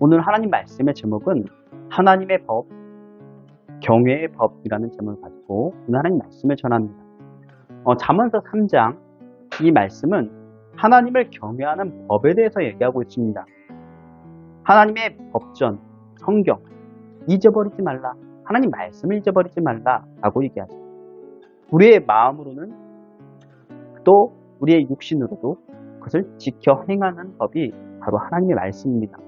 오늘 하나님 말씀의 제목은 하나님의 법, 경외의 법이라는 제목을 가지고 오늘 하나님 말씀을 전합니다. 잠언서 3장 이 말씀은 하나님을 경외하는 법에 대해서 얘기하고 있습니다. 하나님의 법전, 성경, 잊어버리지 말라. 하나님 말씀을 잊어버리지 말라라고 얘기하죠. 우리의 마음으로는 또 우리의 육신으로도 그것을 지켜 행하는 법이 바로 하나님의 말씀입니다.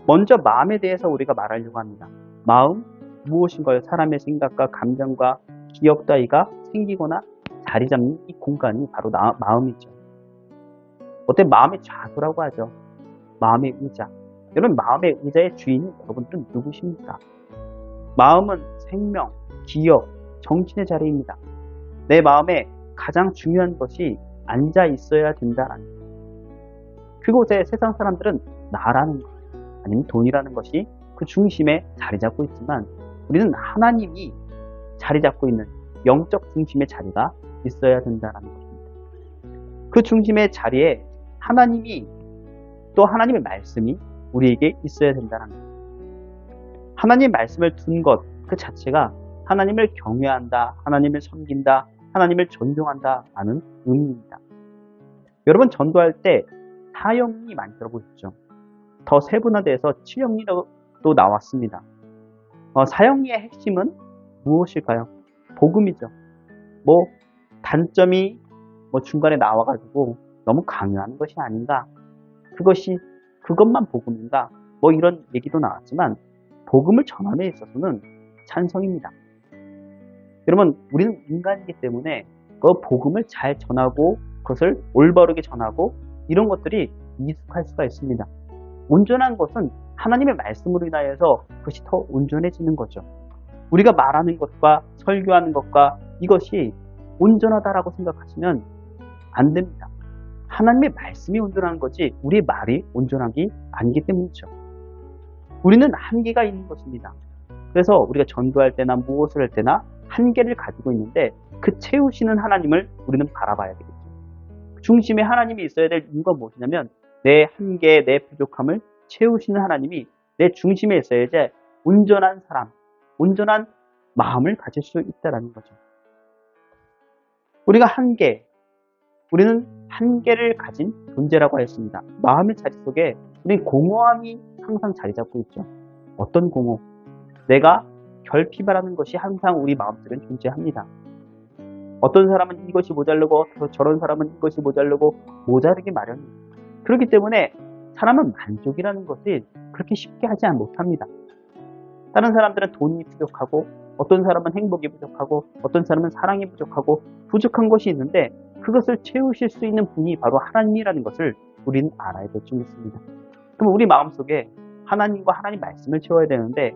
먼저 마음에 대해서 우리가 말하려고 합니다. 마음 무엇인가요? 사람의 생각과 감정과 기억 따위가 생기거나 자리 잡는 이 공간이 바로 마음이죠. 어때 마음의 좌도라고 하죠. 마음의 의자. 여러분 마음의 의자의 주인이 여러분들은 누구십니까? 마음은 생명, 기억, 정신의 자리입니다. 내 마음에 가장 중요한 것이 앉아 있어야 된다라는 것. 그곳에 세상 사람들은 나라는 것, 아니면 돈이라는 것이 그 중심에 자리 잡고 있지만 우리는 하나님이 자리 잡고 있는 영적 중심의 자리가 있어야 된다는 것입니다. 그 중심의 자리에 하나님이 또 하나님의 말씀이 우리에게 있어야 된다는 것. 하나님의 말씀을 둔 것 그 자체가 하나님을 경외한다, 하나님을 섬긴다, 하나님을 존중한다 라는 의미입니다. 여러분 전도할 때 사형리 많이 들어보셨죠? 더 세분화돼서 치형리도 나왔습니다. 사형리의 핵심은 무엇일까요? 복음이죠. 단점이 중간에 나와가지고 너무 강요하는 것이 아닌가? 그것만 복음인가? 이런 얘기도 나왔지만 복음을 전함에 있어서는 찬성입니다. 여러분 우리는 인간이기 때문에 그 복음을 잘 전하고 그것을 올바르게 전하고 이런 것들이 미숙할 수가 있습니다. 온전한 것은 하나님의 말씀으로 인하여서 그것이 더 온전해지는 거죠. 우리가 말하는 것과 설교하는 것과 이것이 온전하다라고 생각하시면 안 됩니다. 하나님의 말씀이 온전한 거지 우리의 말이 온전하기 아니기 때문이죠. 우리는 한계가 있는 것입니다. 그래서 우리가 전도할 때나 무엇을 할 때나 한계를 가지고 있는데 그 채우시는 하나님을 우리는 바라봐야 되겠죠. 중심에 하나님이 있어야 될 이유가 무엇이냐면 내 한계, 내 부족함을 채우시는 하나님이 내 중심에 있어야지 온전한 사람, 온전한 마음을 가질 수 있다는 거죠. 우리는 한계를 가진 존재라고 했습니다. 마음의 자리 속에 우리 공허함이 항상 자리 잡고 있죠. 어떤 공허? 내가 결핍하라는 것이 항상 우리 마음속에 존재합니다. 어떤 사람은 이것이 모자르고 저런 사람은 이것이 모자르기 마련입니다. 그렇기 때문에 사람은 만족이라는 것이 그렇게 쉽게 하지 못합니다. 다른 사람들은 돈이 부족하고 어떤 사람은 행복이 부족하고 어떤 사람은 사랑이 부족하고 부족한 것이 있는데 그것을 채우실 수 있는 분이 바로 하나님이라는 것을 우리는 알아야 될 줄 믿습니다. 그럼 우리 마음속에 하나님과 하나님 말씀을 채워야 되는데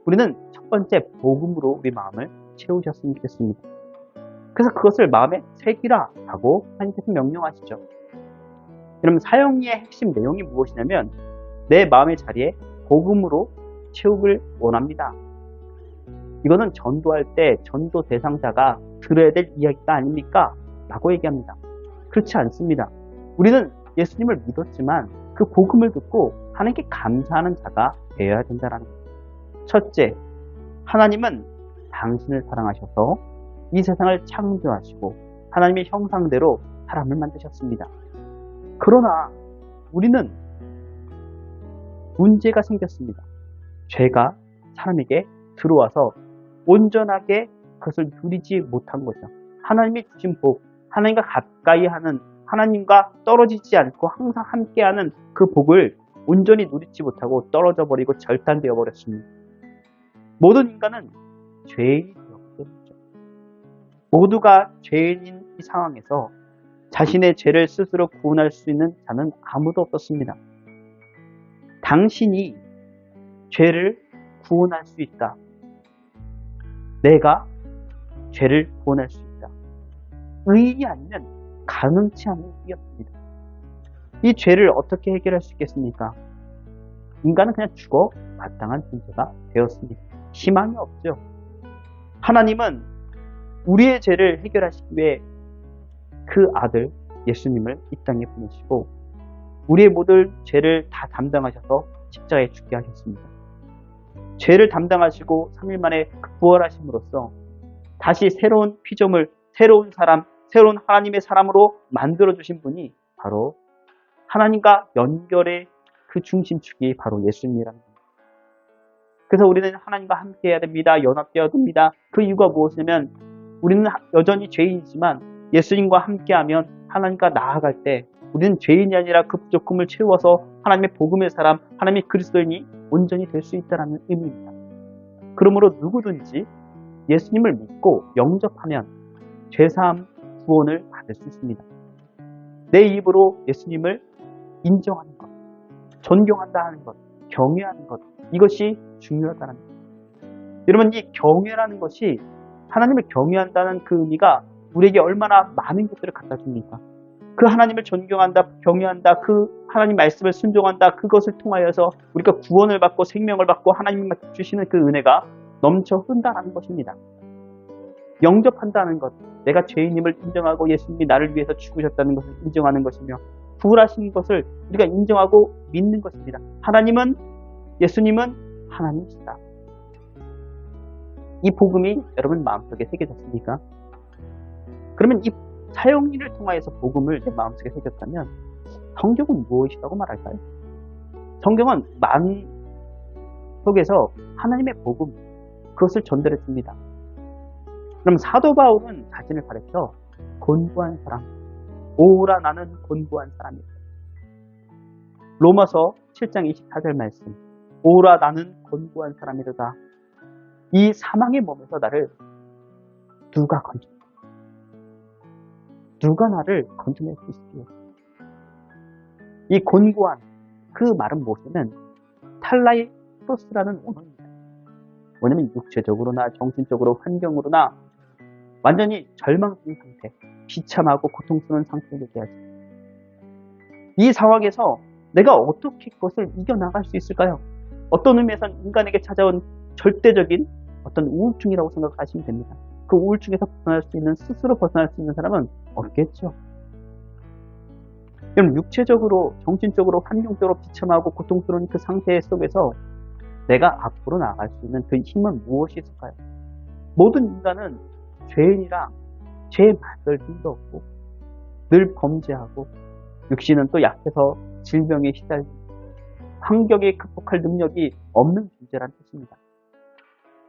우리는 첫 번째 복음으로 우리 마음을 채우셨으면 좋겠습니다. 그래서 그것을 마음에 새기라 라고 하나님께서 명령하시죠. 그럼 사형리의 핵심 내용이 무엇이냐면 내 마음의 자리에 복음으로 채우길 원합니다. 이거는 전도할 때 전도 대상자가 들어야 될 이야기가 아닙니까? 라고 얘기합니다. 그렇지 않습니다. 우리는 예수님을 믿었지만 그 복음을 듣고 하나님께 감사하는 자가 되어야 된다는 거예요. 첫째, 하나님은 당신을 사랑하셔서 이 세상을 창조하시고 하나님의 형상대로 사람을 만드셨습니다. 그러나 우리는 문제가 생겼습니다. 죄가 사람에게 들어와서 온전하게 그것을 누리지 못한 거죠. 하나님이 주신 복, 하나님과 가까이 하는, 하나님과 떨어지지 않고 항상 함께하는 그 복을 온전히 누리지 못하고 떨어져 버리고 절단되어 버렸습니다. 모든 인간은 죄인이 되었기 때문이죠. 모두가 죄인인 이 상황에서 자신의 죄를 스스로 구원할 수 있는 자는 아무도 없었습니다. 당신이 죄를 구원할 수 있다. 내가 죄를 구원할 수 있다. 의인이 아니면 가능치 않은 일이었습니다. 이 죄를 어떻게 해결할 수 있겠습니까? 인간은 그냥 죽어 마땅한 존재가 되었습니다. 희망이 없죠. 하나님은 우리의 죄를 해결하시기 위해 그 아들 예수님을 이 땅에 보내시고 우리의 모든 죄를 다 담당하셔서 십자가에 죽게 하셨습니다. 죄를 담당하시고 3일 만에 부활하심으로써 다시 새로운 피조물, 새로운 사람, 새로운 하나님의 사람으로 만들어주신 분이 바로 하나님과 연결의 그 중심축이 바로 예수님이라는 겁니다. 그래서 우리는 하나님과 함께 해야 됩니다. 연합되어야 됩니다. 그 이유가 무엇이냐면 우리는 여전히 죄인이지만 예수님과 함께하면 하나님과 나아갈 때 우리는 죄인이 아니라 그 부족함을 채워서 하나님의 복음의 사람, 하나님의 그리스도인이 온전히 될 수 있다는 의미입니다. 그러므로 누구든지 예수님을 믿고 영접하면 죄사함 구원을 받을 수 있습니다. 내 입으로 예수님을 인정하는 것, 존경한다 하는 것, 경외하는 것, 이것이 중요하다는 것. 여러분, 이 경외라는 것이 하나님을 경외한다는 그 의미가 우리에게 얼마나 많은 것들을 갖다 줍니까? 그 하나님을 존경한다, 경외한다, 그 하나님 말씀을 순종한다, 그것을 통하여서 우리가 구원을 받고 생명을 받고 하나님이 주시는 그 은혜가 넘쳐 흐른다는 것입니다. 영접한다는 것, 내가 죄인임을 인정하고 예수님이 나를 위해서 죽으셨다는 것을 인정하는 것이며 부활하신 것을 우리가 인정하고 믿는 것입니다. 하나님은, 예수님은 하나님이시다. 이 복음이 여러분 마음속에 새겨졌습니까? 그러면 이 사용일을 통하여서 복음을 내 마음속에 새겼다면 성경은 무엇이라고 말할까요? 성경은 마음 속에서 하나님의 복음, 그것을 전달해 줍니다. 그럼 사도 바울은 자신을 가르쳐 곤고한 사람, 오라 나는 곤고한 사람이다. 로마서 7장 24절 말씀, 오라 나는 곤고한 사람이다. 이 사망의 몸에서 나를 누가 건져? 누가 나를 건져낼 수 있을까요? 이 곤고한 그 말은 무엇이냐면 탈라이 프로스라는 언어입니다. 뭐냐면 육체적으로나 정신적으로 환경으로나 완전히 절망적인 상태, 비참하고 고통스러운 상태를 얘기하죠. 이 상황에서 내가 어떻게 그것을 이겨나갈 수 있을까요? 어떤 의미에서는 인간에게 찾아온 절대적인 어떤 우울증이라고 생각하시면 됩니다. 그 우울증에서 벗어날 수 있는, 스스로 벗어날 수 있는 사람은 없겠죠. 여러분, 육체적으로, 정신적으로, 환경적으로 비참하고 고통스러운 그 상태 속에서 내가 앞으로 나아갈 수 있는 그 힘은 무엇이 있을까요? 모든 인간은 죄인이라 죄에 맞설 힘도 없고 늘 범죄하고 육신은 또 약해서 질병에 시달리고 환경에 극복할 능력이 없는 존재라는 뜻입니다.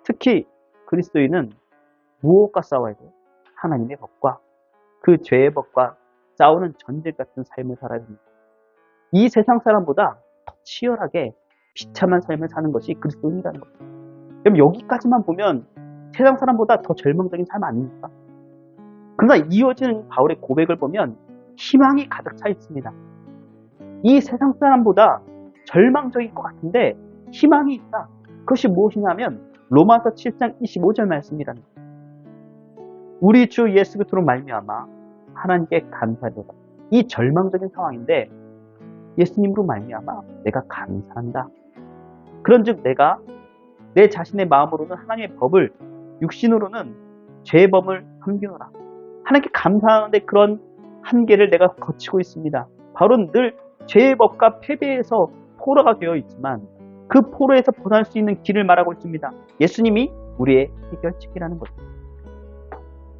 특히 그리스도인은 무엇과 싸워야 돼요? 하나님의 법과 그 죄의 법과 싸우는 전쟁 같은 삶을 살아야 됩니다. 이 세상 사람보다 더 치열하게 비참한 삶을 사는 것이 그리스도인이라는 겁니다. 그럼 여기까지만 보면 세상 사람보다 더 절망적인 삶 아닙니까? 그러나 이어지는 바울의 고백을 보면 희망이 가득 차 있습니다. 이 세상 사람보다 절망적인 것 같은데 희망이 있다. 그것이 무엇이냐면 로마서 7장 25절 말씀이라는 거예요. 우리 주 예수 그리스도로 말미암아 하나님께 감사하리로다. 이 절망적인 상황인데 예수님으로 말미암아 내가 감사한다. 그런즉 내가 내 자신의 마음으로는 하나님의 법을, 육신으로는 죄의 법을 섬기노라. 하나님께 감사하는데 그런 한계를 내가 거치고 있습니다. 바로 늘 죄의 법과 패배에서 포로가 되어 있지만 그 포로에서 벗어날 수 있는 길을 말하고 있습니다. 예수님이 우리의 해결책이라는 거죠.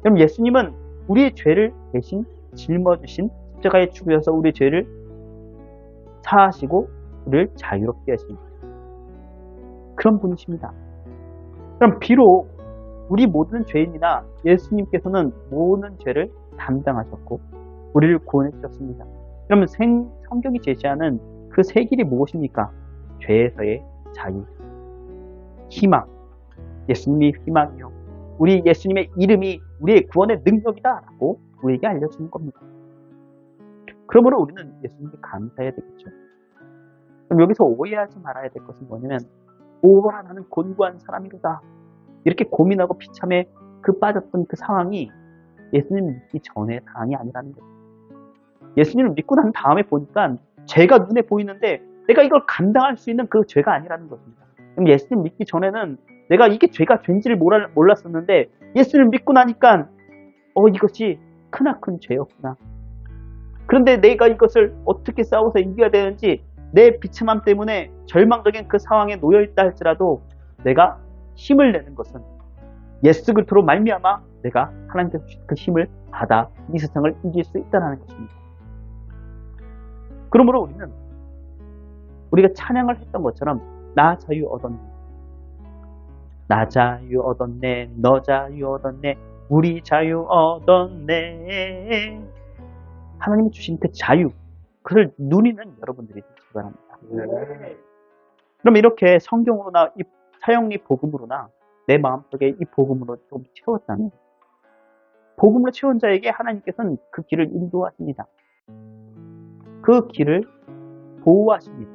그럼 예수님은 우리의 죄를 대신 짊어지신, 십자가에 죽으셔서 우리의 죄를 사하시고 우리를 자유롭게 하십니다. 그런 분이십니다. 그럼 비록 우리 모든 죄인이나 예수님께서는 모든 죄를 담당하셨고 우리를 구원해 주셨습니다. 그러면 성경이 제시하는 그 세 길이 무엇입니까? 죄에서의 자유, 희망, 예수님이 희망이요, 우리 예수님의 이름이 우리의 구원의 능력이다 라고 우리에게 알려주는 겁니다. 그러므로 우리는 예수님께 감사해야 되겠죠. 그럼 여기서 오해하지 말아야 될 것은 뭐냐면 오라 나는 곤고한 사람이로다, 이렇게 고민하고 비참해 빠졌던 그 상황이 예수님 믿기 전의 상황이 아니라는 거예요. 예수님을 믿고 난 다음에 보니까 죄가 눈에 보이는데 내가 이걸 감당할 수 있는 그 죄가 아니라는 것입니다. 그럼 예수님 믿기 전에는 내가 이게 죄가 된지를 몰랐었는데 예수님을 믿고 나니까 이것이 크나큰 죄였구나. 그런데 내가 이것을 어떻게 싸워서 이겨야 되는지 내 비참함 때문에 절망적인 그 상황에 놓여있다 할지라도 내가 힘을 내는 것은 예수 그리스도로 말미암아 내가 하나님께서 주신 그 힘을 받아 이 세상을 이길 수 있다는 것입니다. 그러므로 우리는 우리가 찬양을 했던 것처럼 나 자유 얻었네, 나 자유 얻었네, 너 자유 얻었네, 우리 자유 얻었네. 하나님이 주신 그 자유, 그를 누리는 여러분들이 되시기 바랍니다. 그럼 이렇게 성경으로나 이 사형리 복음으로나 내 마음속에 이 복음으로 좀 채웠다면, 복음으로 채운 자에게 하나님께서는 그 길을 인도하십니다. 그 길을 보호하십니다.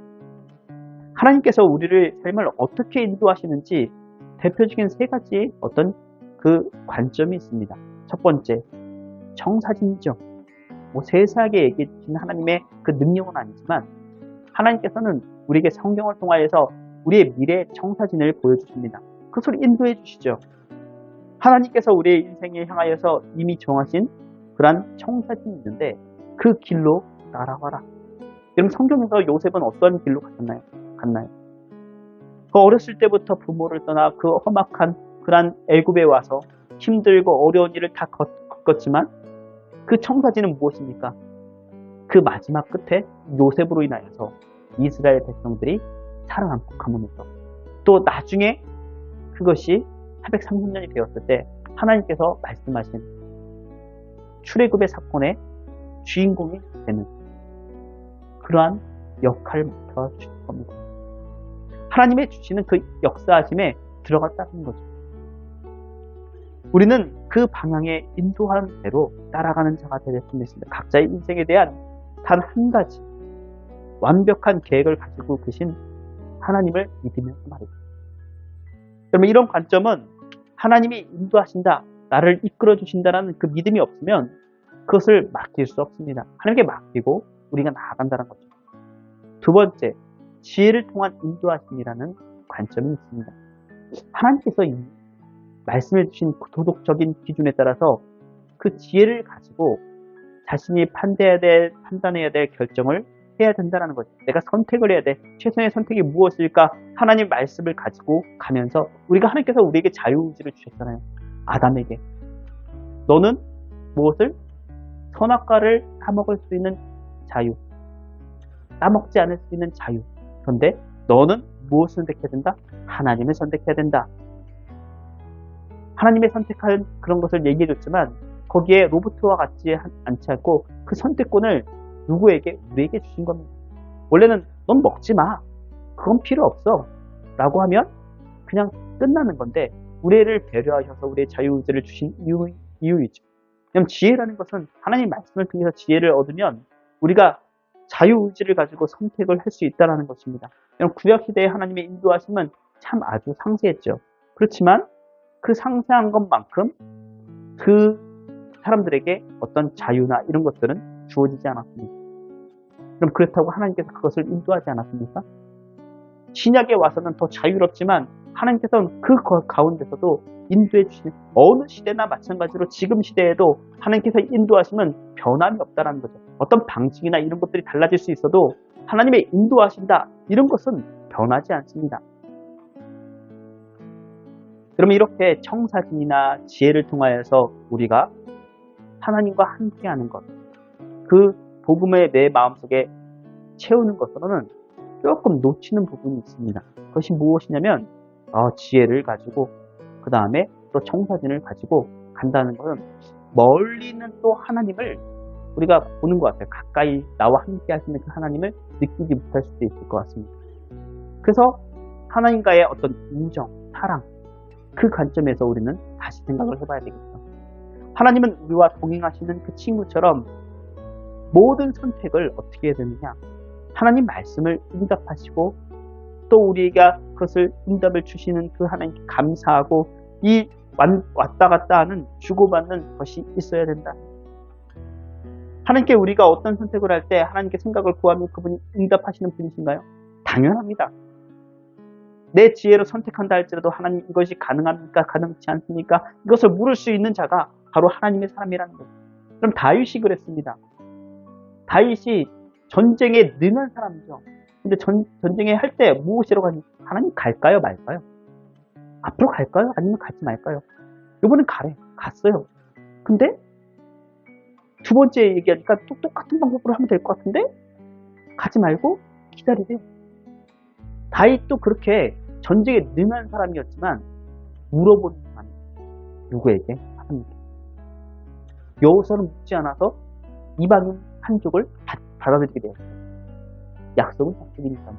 하나님께서 우리를 삶을 어떻게 인도하시는지 대표적인 세 가지 어떤 그 관점이 있습니다. 첫 번째, 청사진이죠. 세세하게 얘기해 주신 하나님의 그 능력은 아니지만 하나님께서는 우리에게 성경을 통하여서 우리의 미래의 청사진을 보여주십니다. 그것을 인도해 주시죠. 하나님께서 우리의 인생에 향하여서 이미 정하신 그러한 청사진이 있는데 그 길로 따라와라. 여러분, 성경에서 요셉은 어떠한 길로 갔나요? 그 어렸을 때부터 부모를 떠나 그 험악한 그러한 애굽에 와서 힘들고 어려운 일을 다 겪었지만 그 청사진은 무엇입니까? 그 마지막 끝에 요셉으로 인하여서 이스라엘 백성들이 살아남고 가문에서 또 나중에 그것이 430년이 되었을 때 하나님께서 말씀하신 출애굽의 사건의 주인공이 되는 그러한 역할을 맡아주실 겁니다. 하나님의 주시는 그 역사하심에 들어갔다는 거죠. 우리는 그 방향에 인도하는 대로 따라가는 자가 되었으면 했습니다. 각자의 인생에 대한 단 한 가지 완벽한 계획을 가지고 계신 하나님을 믿으면서 말이죠. 그러면 이런 관점은 하나님이 인도하신다, 나를 이끌어 주신다라는 그 믿음이 없으면 그것을 맡길 수 없습니다. 하나님께 맡기고 우리가 나아간다는 거죠. 두 번째, 지혜를 통한 인도하심이라는 관점이 있습니다. 하나님께서 이 말씀해 주신 도덕적인 기준에 따라서 그 지혜를 가지고 자신이 판단해야 될 결정을 해야 된다는 거죠. 내가 선택을 해야 돼. 최선의 선택이 무엇일까? 하나님 말씀을 가지고 가면서 하나님께서 우리에게 자유의지를 주셨잖아요. 아담에게. 너는 무엇을? 선악과를 따먹을 수 있는 자유. 따먹지 않을 수 있는 자유. 그런데 너는 무엇을 선택해야 된다? 하나님을 선택해야 된다. 하나님의 선택한 그런 것을 얘기해줬지만 거기에 로봇과 같지 않지 않고 그 선택권을 누구에게? 우리에게 주신 겁니다. 원래는 넌 먹지 마. 그건 필요 없어. 라고 하면 그냥 끝나는 건데 우리를 배려하셔서 우리의 자유의지를 주신 이유이죠. 왜냐하면 지혜라는 것은 하나님 말씀을 통해서 지혜를 얻으면 우리가 자유의지를 가지고 선택을 할 수 있다는 것입니다. 구약시대의 하나님의 인도하심은 참 아주 상세했죠. 그렇지만 그 상세한 것만큼 그 사람들에게 어떤 자유나 이런 것들은 주어지지 않았습니다. 그럼 그렇다고 하나님께서 그것을 인도하지 않았습니까? 신약에 와서는 더 자유롭지만 하나님께서는 그 가운데서도 인도해 주시는 어느 시대나 마찬가지로 지금 시대에도 하나님께서 인도하시면 변함이 없다는 거죠. 어떤 방식이나 이런 것들이 달라질 수 있어도 하나님의 인도하신다 이런 것은 변하지 않습니다. 그러면 이렇게 청사진이나 지혜를 통하여서 우리가 하나님과 함께하는 것, 그 복음을 내 마음속에 채우는 것으로는 조금 놓치는 부분이 있습니다. 그것이 무엇이냐면 지혜를 가지고 그 다음에 또 청사진을 가지고 간다는 것은 멀리는 또 하나님을 우리가 보는 것 같아요. 가까이 나와 함께 하시는 그 하나님을 느끼지 못할 수도 있을 것 같습니다. 그래서 하나님과의 어떤 우정, 사랑, 그 관점에서 우리는 다시 생각을 해봐야 되겠죠. 하나님은 우리와 동행하시는 그 친구처럼 모든 선택을 어떻게 해야 되느냐? 하나님 말씀을 응답하시고 또 우리에게 그것을 응답을 주시는 그 하나님께 감사하고 이 왔다 갔다 하는 주고받는 것이 있어야 된다. 하나님께 우리가 어떤 선택을 할 때 하나님께 생각을 구하면 그분이 응답하시는 분이신가요? 당연합니다. 내 지혜로 선택한다 할지라도 하나님 이것이 가능합니까? 가능치 않습니까? 이것을 물을 수 있는 자가 바로 하나님의 사람이라는 거예요. 그럼 다윗이 그랬습니다. 다윗이 전쟁에 능한 사람이죠. 근데 전쟁에 할 때 무엇이라고 하니 하나님 갈까요 말까요? 앞으로 갈까요? 아니면 가지 말까요? 이번엔 가래. 갔어요. 근데 두 번째 얘기하니까 또 똑같은 방법으로 하면 될 것 같은데 가지 말고 기다리래요. 다윗도 그렇게 전쟁에 능한 사람이었지만 물어보는 사람 누구에게? 하나님께. 여호수아는 묻지 않아서 이방인 한족을 받아들이게 되었어요. 약속은 약속이니까.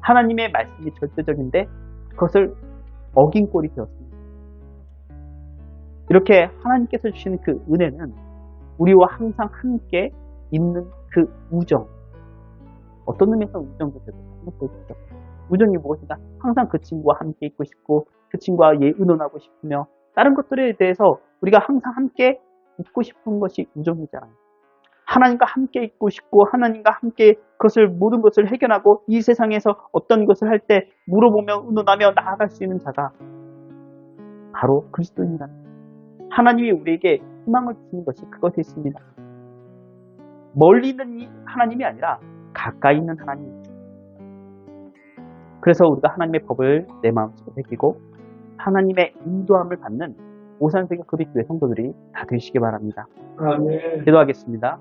하나님의 말씀이 절대적인데 그것을 어긴 꼴이 되었습니다. 이렇게 하나님께서 주시는 그 은혜는 우리와 항상 함께 있는 그 우정, 어떤 의미에서 우정도 되고 우정이 무엇인가? 항상 그 친구와 함께 있고 싶고 그 친구와 의논하고 싶으며 다른 것들에 대해서 우리가 항상 함께 있고 싶은 것이 우정이잖아요. 하나님과 함께 있고 싶고 하나님과 함께 모든 것을 해결하고 이 세상에서 어떤 것을 할 때 물어보며 의논하며 나아갈 수 있는 자가 바로 그리스도인이다. 하나님이 우리에게 희망을 주시는 것이 그것이 있습니다. 멀리 있는 하나님이 아니라 가까이 있는 하나님. 그래서 우리가 하나님의 법을 내 마음속에 새기고 하나님의 인도함을 받는 오산세계 그리스도의 성도들이 다 되시기 바랍니다. 아멘. 기도하겠습니다.